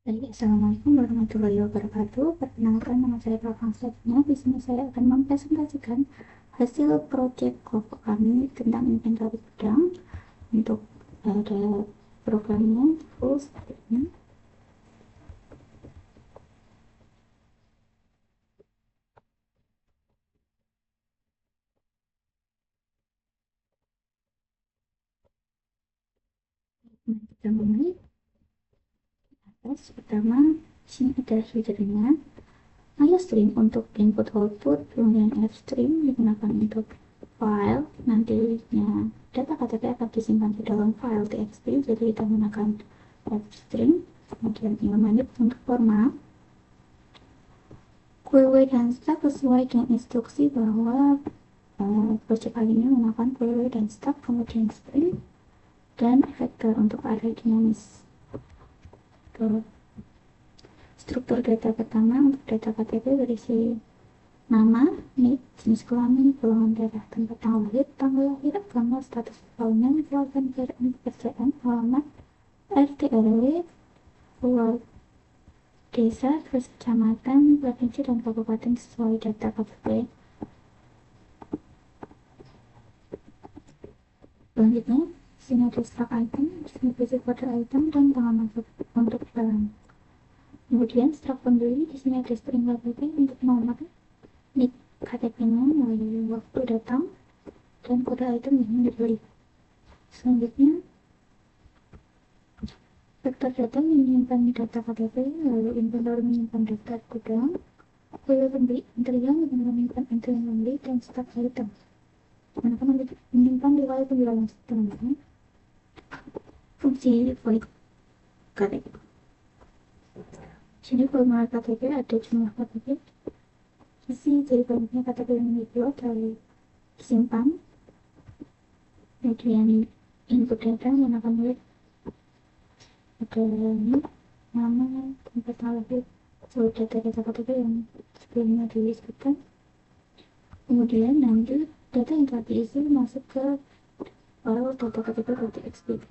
Baik, Assalamualaikum warahmatullahi wabarakatuh. Perkenalkan, nama saya Prakang Stefania. Di sini saya akan mempresentasikan hasil proyek kelompok kami tentang inventory gudang untuk ada programnya full seperti ini. Nah, kita mulai. Atas pertama, sini ada headernya. IOStream untuk input output, kemudian Fstream digunakan untuk file. Nantinya data KTP akan disimpan di dalam file txt, jadi kita menggunakan Fstream. Kemudian ini untuk format. Query dan step sesuai dengan instruksi bahwa project kali ini menggunakan query dan step, kemudian string dan vector untuk array dinamis. Struktur data pertama untuk data KTP berisi nama, nik, jenis kelamin, golongan darah, tempat tanggal lahir, agama, status tahunan, keluarga negara, pekerjaan, alamat, RT RW, pulau, desa, terus kecamatan, provinsi, dan kabupaten sesuai data KTP. Selanjutnya, sini ada struct item, sini basic kode item, dan tanggal masuk untuk barang. Kemudian struct pembeli, di sini ada string KTP untuk nomor, nik KTP-nya, waktu datang, dan kode item yang dibeli. Selanjutnya, vektor data menyimpan data KTP, lalu inventory menyimpan data gudang, kuil pembeli interior menyimpan entry pembeli, dan stock item menyimpan riwayat penjualan selanjutnya. Fungsi void KTP. Sini formulir KTP ada jumlah KTP, isi jadi banyaknya KTP yang dibuat lalu disimpan. Kemudian input data menggunakan web, ada nama, tempat lahir, seluruh data KTP yang sebelumnya disebutkan. Kemudian nanti data yang telah diisi masuk ke file data KTP.txt.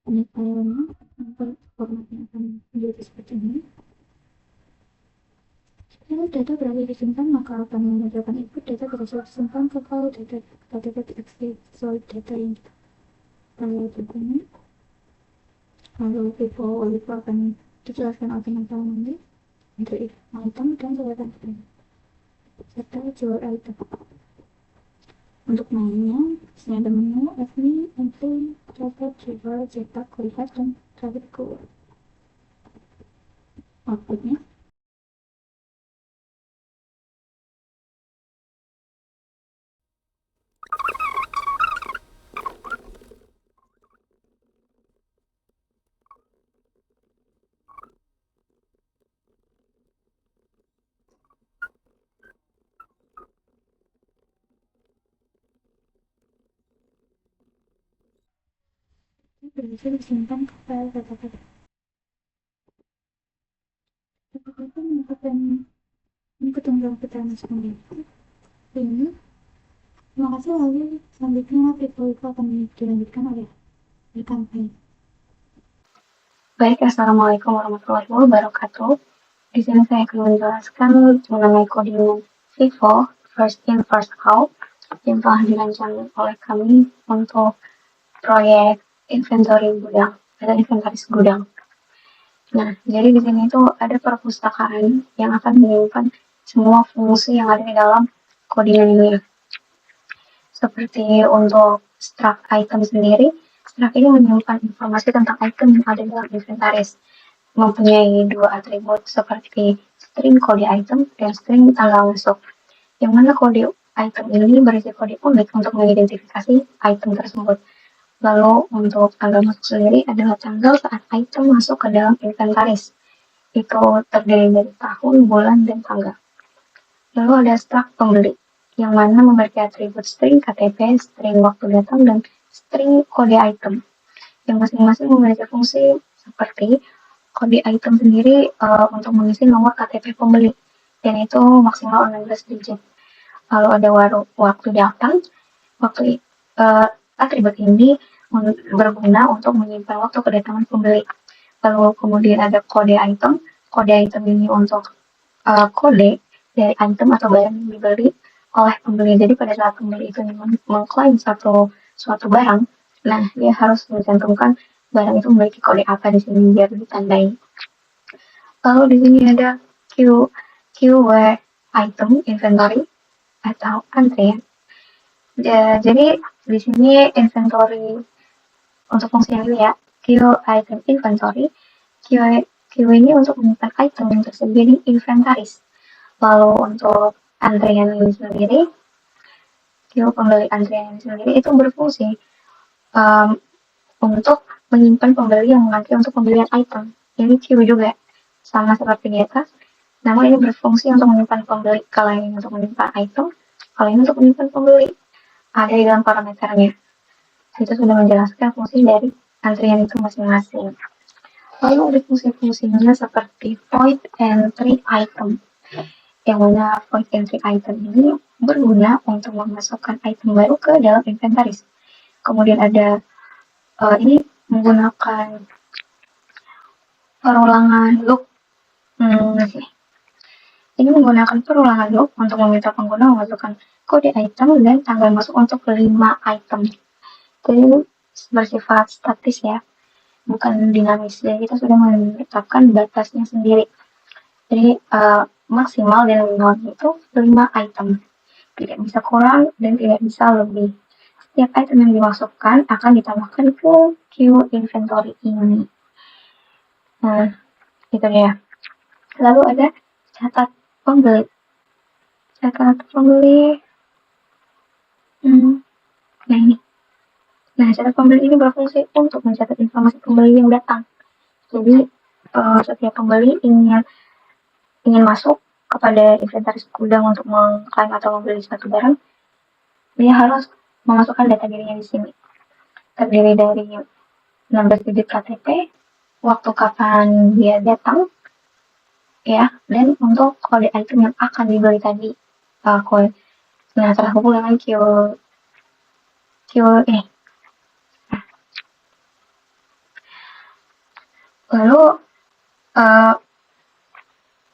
Ini filenya, formatnya akan menjadi seperti ini. Jika data berhasil disimpan, maka akan menunjukkan input data berhasil disimpan ke file data KTP.txt sesuai data yang kita lihat ini. Lalu info akan dijelaskan oleh teman nanti untuk item dan selatan serta jual item. Untuk mainnya, sini ada menu, admin, entry, dapat, jual, cetak, lihat, dan traffic keluar. Outputnya, berhasil disimpan ke file data-data. Itu merupakan input yang kita masukkan ini. Terima kasih, lalu selanjutnya video itu akan dilanjutkan oleh rekan saya. Baik, Assalamualaikum warahmatullahi wabarakatuh. Di sini saya akan menjelaskan mengenai codingan FIFO, First In First Out, yang telah dirancang oleh kami untuk proyek inventory gudang atau inventaris gudang. Nah, jadi di sini itu ada perpustakaan yang akan menyimpan semua fungsi yang ada di dalam codingan ini. Seperti untuk struct item sendiri, struct ini menyimpan informasi tentang item yang ada dalam inventaris, mempunyai dua atribut seperti string kode item dan string tanggal masuk, yang mana kode item ini berisi kode unik untuk mengidentifikasi item tersebut. Lalu untuk tanggal masuk sendiri adalah tanggal saat item masuk ke dalam inventaris. Itu terdiri dari tahun, bulan, dan tanggal. Lalu ada struct pembeli, yang mana memiliki atribut string KTP, string waktu datang, dan string kode item, yang masing-masing memiliki fungsi seperti kode item sendiri untuk mengisi nomor KTP pembeli, dan itu maksimal 16 digit. Lalu ada waktu datang, waktu atribut ini berguna untuk menyimpan waktu kedatangan pembeli. Lalu kemudian ada kode item. Kode item ini untuk kode dari item atau barang yang dibeli oleh pembeli. Jadi pada saat pembeli itu mengklaim suatu barang, nah dia harus mencantumkan barang itu memiliki kode apa di sini biar ditandai. Lalu di sini ada keyword item inventory atau antrian. Jadi di sini inventory untuk fungsi ini ya, queue item inventory. Queue ini untuk menyimpan item yang tersedia di inventaris. Lalu untuk antrian ini sendiri, queue pembeli antrian ini sendiri itu berfungsi untuk menyimpan pembeli yang mengantri untuk pembelian item. Ini queue juga sama seperti di atas, namun ini berfungsi untuk menyimpan pembeli. Kalau ini untuk menyimpan item, kalau ini untuk menyimpan pembeli. Ada di dalam parameternya. Itu sudah menjelaskan fungsi dari antrian itu masing-masing. Lalu ada fungsi-fungsinya seperti void entry item. Yang mana void entry item ini berguna untuk memasukkan item baru ke dalam inventaris. Kemudian ada ini menggunakan perulangan loop. Ini menggunakan perulangan loop untuk meminta pengguna memasukkan kode item dan tanggal masuk untuk 5 item. Jadi ini bersifat statis ya, bukan dinamis. Jadi kita sudah menetapkan batasnya sendiri. Jadi maksimal dan minimal itu 5 item. Tidak bisa kurang dan tidak bisa lebih. Setiap item yang dimasukkan akan ditambahkan ke queue inventory ini. Nah, itu dia. Lalu ada catat pembeli. Catat pembeli. Nah ini. Nah, catat pembeli ini berfungsi untuk mencatat informasi pembeli yang datang. Jadi setiap pembeli ingin masuk kepada inventaris gudang untuk mengklaim atau membeli suatu barang, dia harus memasukkan data dirinya di sini. Terdiri dari 16 digit KTP, waktu kapan dia datang, ya, dan untuk kode item yang akan dibeli tadi. Nah, terhubung dengan Lalu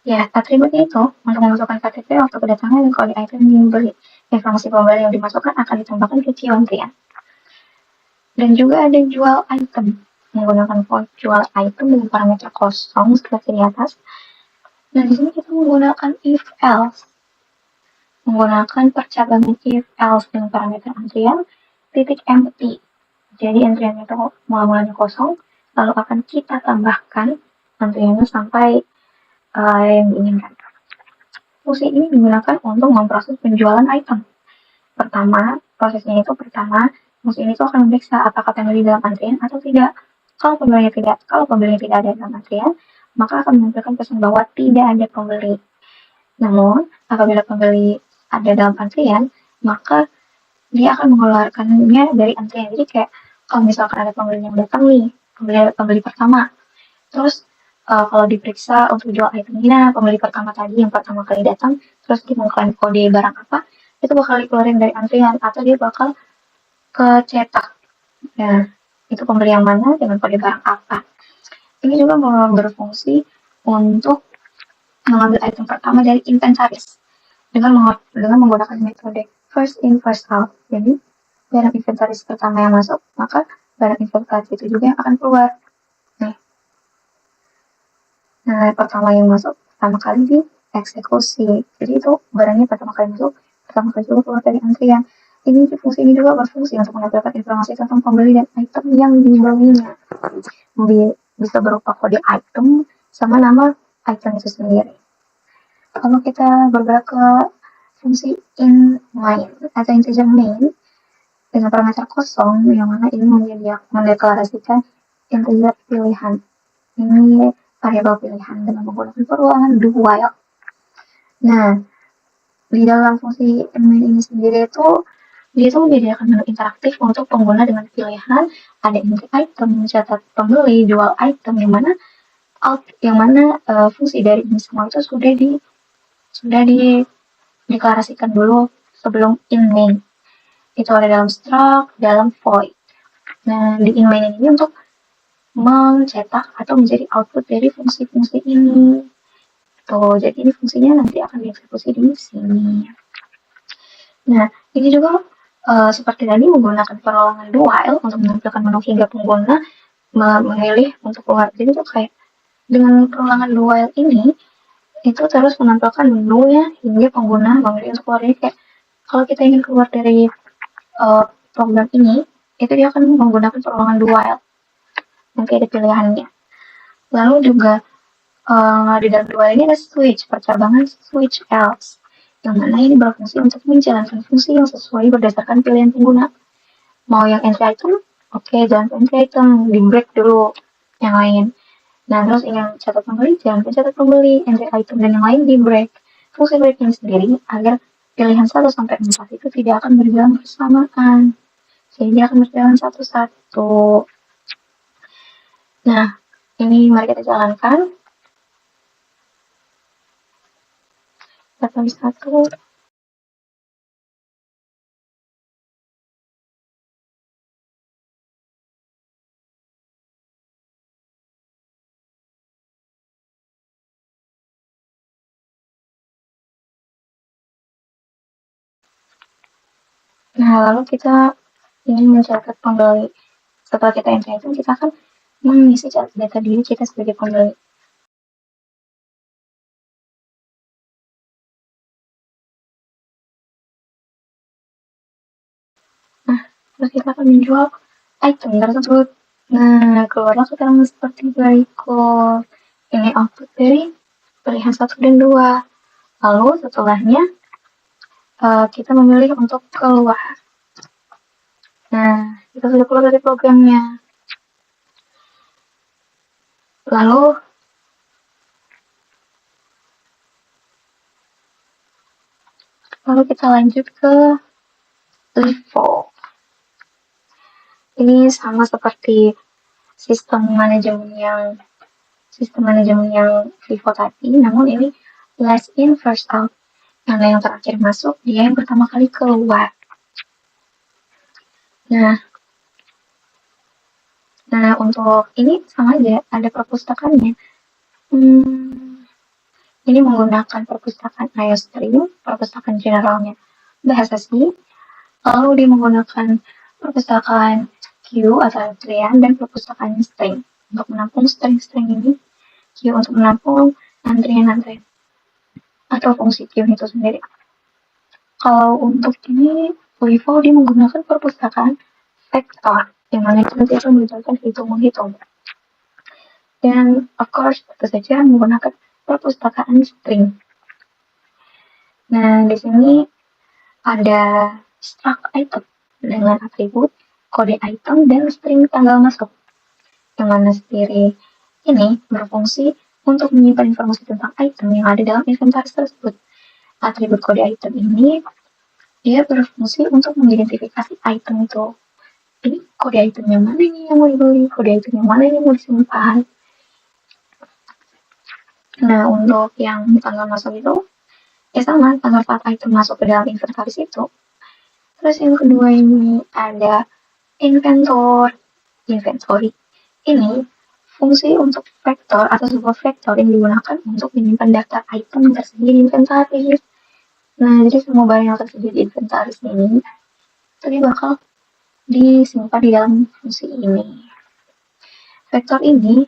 ya, atributnya itu untuk memasukkan KTP waktu kedatangan dan kode item yang dibeli. Informasi pembeli yang dimasukkan akan ditambahkan ke queue antrian. Dan juga ada jual item menggunakan void jual item dengan parameter kosong seperti di atas. Nah, di sini kita menggunakan if else. Menggunakan percabangan if else dengan parameter antrian titik empty. Jadi antrian itu mulanya kosong, lalu akan kita tambahkan antriannya sampai yang diinginkan. Fungsi ini digunakan untuk memproses penjualan item. Prosesnya itu pertama, fungsi ini akan memeriksa apakah pembeli dalam antrian atau tidak. Kalau pembelinya tidak ada dalam antrian, maka akan menampilkan pesan bahwa tidak ada pembeli. Namun, apabila pembeli ada dalam antrian, maka dia akan mengeluarkannya dari antrian. Jadi kayak kalau misalkan ada pembeli yang datang nih, pembeli pertama, terus kalau diperiksa untuk jual itemnya, pembeli pertama tadi yang pertama kali datang, terus dia mengklaim kode barang apa, itu bakal dikeluarin dari antrian atau dia bakal kecetak. Nah, itu pembeli yang mana dengan kode barang apa. Ini juga berfungsi untuk mengambil item pertama dari inventaris dengan menggunakan metode first in first out. Jadi barang inventaris pertama yang masuk, maka barang inventaris itu juga yang akan keluar. Nah, pertama yang masuk pertama kali di eksekusi. Jadi itu barangnya pertama kali masuk, pertama kali juga keluar dari antrian. Fungsi ini juga berfungsi untuk menampilkan informasi tentang pembeli dan item yang dibelinya. Bisa berupa kode item sama nama item itu sendiri. Kalau kita bergerak ke fungsi in main atau integer main dengan parameter kosong, yang mana ini mendeklarasikan integer pilihan. Ini variabel pilihan dengan menggunakan perulangan do while. Nah, di dalam fungsi in main ini sendiri itu dia itu menyediakan menu interaktif untuk pengguna dengan pilihan ada input item, mencatat pembeli, jual item, yang mana fungsi dari ini semua itu sudah dideklarasikan dulu sebelum in main. Itu ada dalam struct, dalam void. Nah, di inline ini untuk mencetak atau menjadi output dari fungsi-fungsi ini. Tuh, jadi ini fungsinya nanti akan dieksekusi di sini. Nah, ini juga seperti tadi menggunakan perolongan do while untuk menampilkan menu hingga pengguna memilih untuk keluar. Jadi tuh kayak dengan perolongan do while ini itu terus menampilkan menunya hingga pengguna memilih untuk keluar. Jadi kayak kalau kita ingin keluar dari program ini, itu dia akan menggunakan perolongan do while. Nanti ada pilihannya. Lalu juga di dalam do while ini ada switch, percabangan switch else. Yang mana ini berfungsi untuk menjalankan fungsi yang sesuai berdasarkan pilihan pengguna. Mau yang entry item, oke, jangan entry item, di break dulu yang lain. Nah, terus ingin catat pembeli, jangan catat pembeli, entry item dan yang lain di break. Fungsi break ini sendiri agar pilihan 1 sampai 4 itu tidak akan berjalan bersamaan. Jadi dia akan berjalan satu-satu. Nah, ini mari kita jalankan. Kita tulis satu. Nah, lalu kita ingin mencatat pembeli. Setelah kita enter itu, kita akan mengisi data diri kita sebagai pembeli. Nah, terus kita akan menjual item tersebut. Nah, keluarlah keterangan seperti berikut. Ini output dari pilihan 1 dan 2. Lalu setelahnya kita memilih untuk keluar. Nah, kita sudah keluar dari programnya. Lalu kita lanjut ke level. Ini sama seperti sistem manajemen yang Vivo tadi, namun ini last in first out. Karena yang terakhir masuk, dia yang pertama kali keluar. Nah, untuk ini sama aja, ada perpustakaannya. Ini menggunakan perpustakaan IOStream, perpustakaan generalnya bahasa C, lalu dia menggunakan perpustakaan queue atau antrian dan perpustakaan string untuk menampung string-string ini, queue untuk menampung antrian-antrian atau fungsi queue itu sendiri. Kalau untuk ini, Vivo dia menggunakan perpustakaan vektor, yang mana itu nanti akan menunjukkan hitung-menghitung. Dan of course, tentu saja menggunakan perpustakaan string. Nah, di sini ada struct item dengan atribut, kode item, dan string tanggal masuk. Yang mana sendiri ini berfungsi untuk menyimpan informasi tentang item yang ada dalam inventaris tersebut. Atribut kode item ini dia berfungsi untuk mengidentifikasi item itu. Ini kode item yang mana nih yang mau dibeli, kode item yang mana yang mau disimpan. Nah, untuk yang tanggal masuk itu, ya sama, tanggal 4 item masuk ke dalam inventaris itu. Terus yang kedua ini ada inventory. Ini fungsi untuk vektor atau sebuah vektor yang digunakan untuk menyimpan daftar item yang tersedia di inventaris. Nah, jadi semua barang yang tersedia di inventaris ini tadi bakal disimpan di dalam fungsi ini. Vektor ini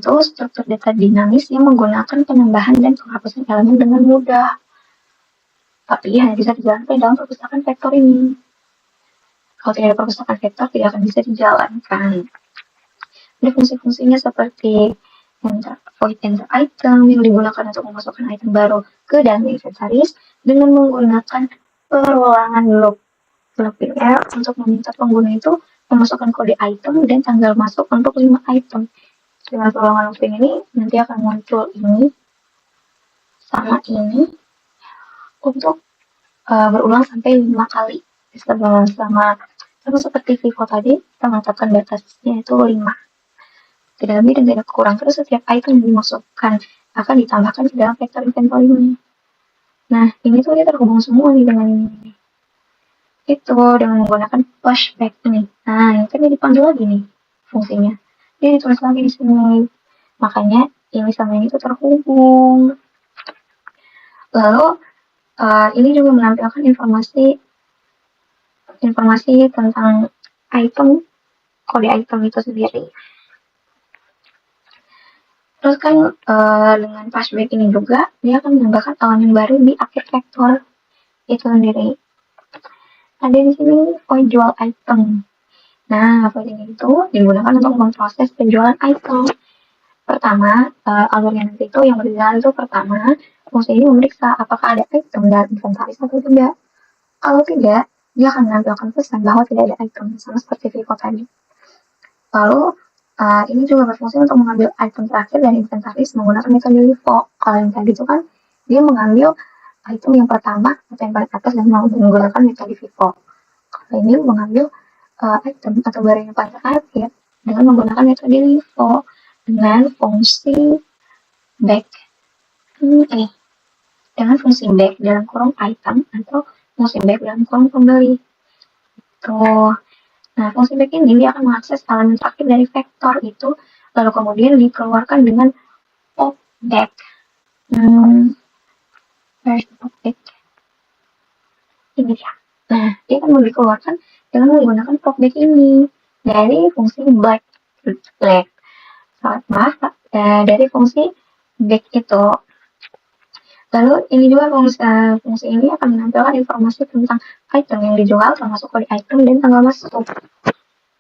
tuh struktur data dinamis yang menggunakan penambahan dan penghapusan elemen dengan mudah. Tapi hanya bisa dijalankan dalam perpustakaan vektor ini. Kalau tidak ada perpustakaan vektor, tidak akan bisa dijalankan. Ada fungsi-fungsinya seperti void enter item yang digunakan untuk memasukkan item baru ke dalam inventaris dengan menggunakan perulangan loop. Loop ini untuk meminta pengguna itu memasukkan kode item dan tanggal masuk untuk 5 item. Dengan perulangan loop ini nanti akan muncul ini sama ini untuk berulang sampai 5 kali sama seperti Vivo tadi kita menetapkan batasnya itu 5, tidak lebih dan tidak kurang. Terus setiap item yang dimasukkan akan ditambahkan ke dalam vektor inventory ini. Nah, ini tuh dia terhubung semua nih dengan ini. itu dengan menggunakan pushback ini. Nah, ini kan dipanggil lagi nih fungsinya. Dia ditulis lagi di sini. Makanya ini sama ini tuh terhubung. Lalu ini juga menampilkan informasi tentang item, kode item itu sendiri. Terus kan dengan pushback ini juga dia akan menambahkan elemen baru di akhir vektor itu sendiri. Ada di sini void jual item. Nah, void ini itu digunakan untuk memproses penjualan item. Pertama, algoritma itu yang berjalan itu pertama, fungsi ini memeriksa apakah ada item dalam inventaris atau tidak. Kalau tidak, dia akan menampilkan pesan bahwa tidak ada item, sama seperti Vivo tadi. Lalu, ini juga berfungsi untuk mengambil item terakhir dari inventaris menggunakan metode Vivo. Kalau yang tadi itu kan, dia mengambil item yang pertama atau yang paling atas dan menggunakan metode Vivo. Kalau ini mengambil item atau barang yang paling terakhir dengan menggunakan metode Vivo dengan fungsi back. Dengan fungsi back dalam kurung item atau fungsi back dalam kurung pembeli. Tuh. Nah, fungsi back ini dia akan mengakses elemen terakhir dari vektor itu, lalu kemudian dikeluarkan dengan pop back. Pop back. Ini dia. Nah, dia akan dikeluarkan dengan menggunakan pop back ini dari fungsi back. Maaf, dari fungsi back itu. Lalu ini juga fungsi ini akan menampilkan informasi tentang item yang dijual, termasuk kode item dan tanggal masuk.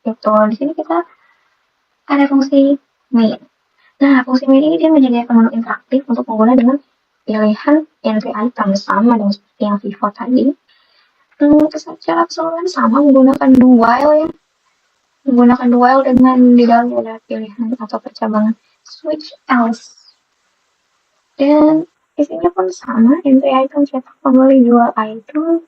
Itu di sini kita ada fungsi main. Nah, fungsi main ini dia menyediakan menu interaktif untuk pengguna dengan pilihan entry item sama dengan seperti yang Vivo tadi. Secara keseluruhan sama menggunakan do while ya. Menggunakan do while dengan di dalamnya ada pilihan atau percabangan switch else. Dan isinya pun sama, entry item, cetak, pembeli, jual item.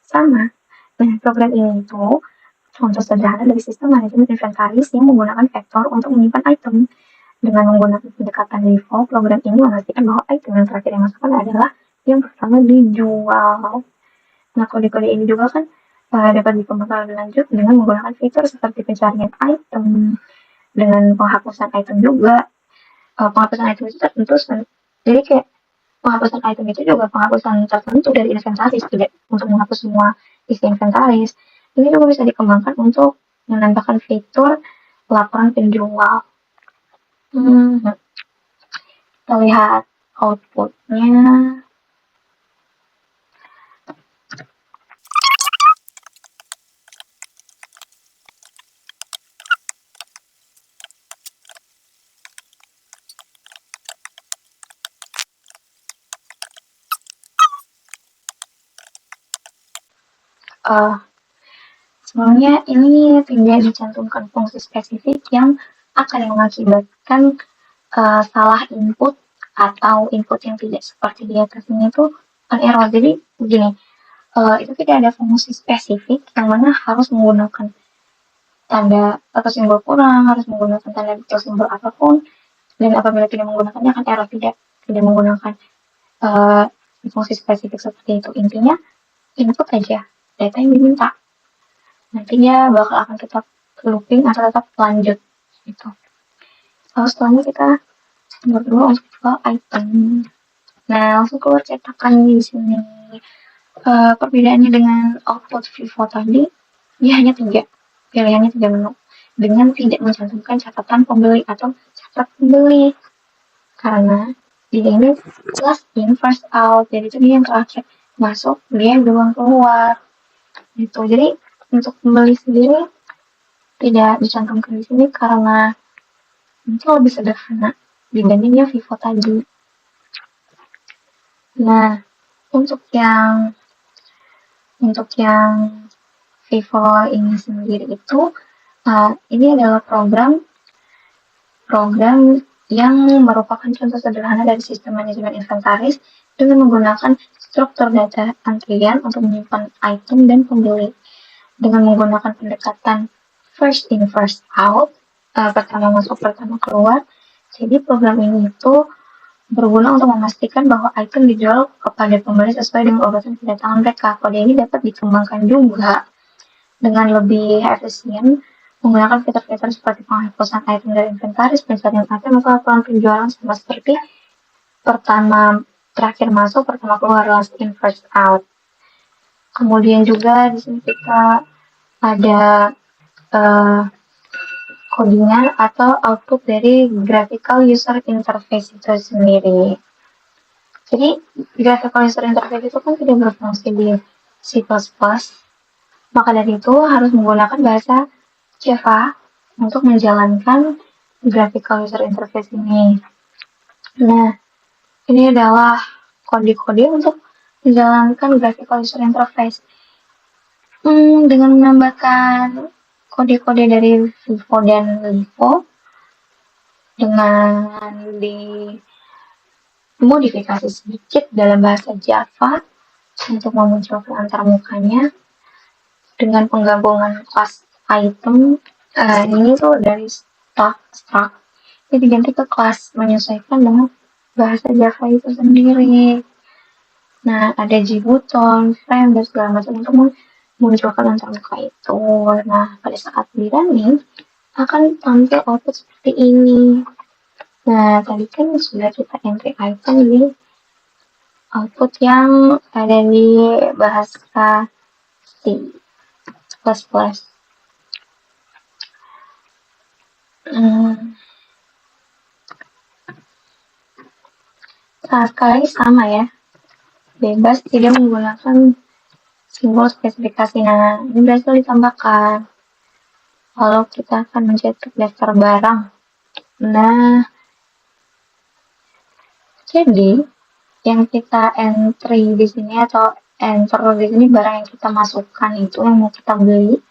Sama. Nah, program ini itu contoh sederhana dari sistem manajemen inventaris yang menggunakan vektor untuk menyimpan item. Dengan menggunakan pendekatan Vivo, program ini memastikan bahwa item yang terakhir yang masukkan adalah yang pertama dijual. Nah, kode-kode ini juga kan dapat dikembangkan lebih lanjut dengan menggunakan fitur seperti pencarian item, dengan penghapusan item juga. Penghapusan item itu tertentu, jadi kayak penghapusan item itu juga penghapusan tertentu dari inventaris, tidak untuk menghapus semua isi inventaris. Ini juga bisa dikembangkan untuk menambahkan fitur laporan penjual. Kita lihat outputnya. Sebenarnya ini tidak dicantumkan fungsi spesifik yang akan mengakibatkan salah input atau input yang tidak seperti di atas ini itu error. Jadi begini, itu tidak ada fungsi spesifik yang mana harus menggunakan tanda atau simbol kurang, harus menggunakan tanda atau simbol apapun, dan apabila tidak menggunakannya akan error. Tidak menggunakan fungsi spesifik seperti itu. Intinya input aja data yang diminta, nantinya bakal akan tetap looping atau tetap lanjut gitu. Lalu setelahnya kita berdua untuk jual item. Nah, langsung keluar cetakan di sini. Perbedaannya dengan output Vivo tadi, dia hanya 3 pilihannya, 3 menu dengan tidak mencantumkan catatan pembeli atau catat pembeli, karena di ini last in first out, jadi itu dia yang terakhir masuk, dia yang duluan keluar gitu. Jadi untuk pembeli sendiri tidak dicantumkan di sini karena itu lebih sederhana dibandingnya Vivo tadi. Nah, untuk yang Vivo ini sendiri itu ini adalah program yang merupakan contoh sederhana dari sistem manajemen inventaris dengan menggunakan struktur data antrian untuk menyimpan item dan pembeli dengan menggunakan pendekatan first in first out, pertama masuk pertama keluar. Jadi program ini itu berguna untuk memastikan bahwa item dijual kepada pembeli sesuai dengan urutan kedatangan mereka. Kode ini dapat dikembangkan juga dengan lebih efisien menggunakan fitur-fitur seperti penghapusan item dari inventaris, pencarian item, atau laporan penjualan sama seperti pertama terakhir masuk, pertama keluar, last in first out. Kemudian juga di sini kita ada codingan atau output dari graphical user interface itu sendiri. Jadi graphical user interface itu kan tidak berfungsi di C++, maka dari itu harus menggunakan bahasa Java untuk menjalankan graphical user interface ini. Nah, ini adalah kode-kode untuk menjalankan graphical user interface. Dengan menambahkan kode-kode dari Vivo dan Livo dengan dimodifikasi sedikit dalam bahasa Java untuk memunculkan antarmukanya dengan penggabungan kelas item. Ini tuh dari struct ini diganti ke kelas menyesuaikan dengan bahasa Java itu sendiri. Nah, ada JButton, frame, dan segala macam untuk memunculkan antarmuka itu. Nah, pada saat di running akan tampil output seperti ini. Nah, tadi kan sudah kita entry item di output yang ada di bahasa C++. Nah, sekali sama ya, bebas tidak menggunakan simbol spesifikasi. Nah, ini berhasil ditambahkan. Lalu kita akan mencetak daftar barang. Nah, jadi yang kita entry di sini atau enter di sini barang yang kita masukkan itu yang mau kita beli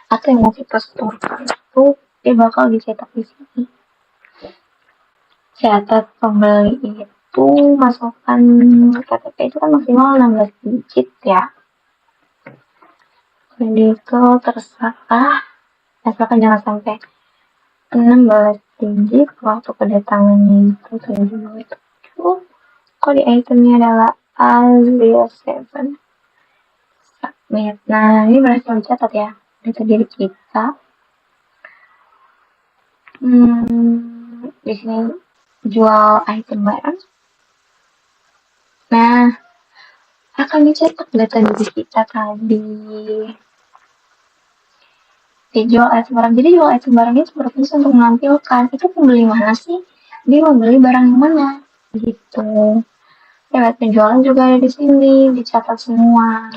atau yang mau kita setorkan itu dia bakal dicetak di sini. Catat pembeli itu masukkan KTP itu kan maksimal 16 digit ya. Jadi itu terserah, asalkan jangan sampai 16 digit waktu kedatangannya itu 7. Kode itemnya adalah A07. Submit. Nah, ini berhasil dicatat ya data diri kita. Di sini jual item barang. Nah, akan dicetak data diri kita tadi. Dijual item barang. Jadi jual item barang itu berfungsi untuk menampilkan itu pembeli mana sih, dia membeli barang yang mana gitu. Lewat penjualan juga ada di sini, dicatat semua.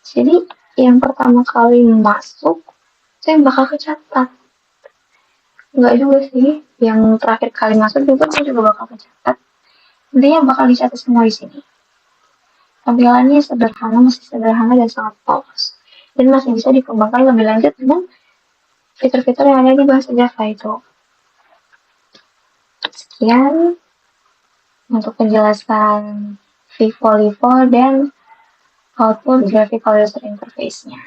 Jadi yang pertama kali masuk itu yang bakal kecatat. Enggak juga sih, yang terakhir kali masuk juga bakal kecatat. Intinya bakal dicatat semua di sini. Tampilannya sederhana, masih sederhana dan sangat polos. Dan masih bisa dikembangkan lebih lanjut dengan fitur-fitur yang ada di bahasa Java itu. Sekian untuk penjelasan Vivo dan output graphical user interface-nya.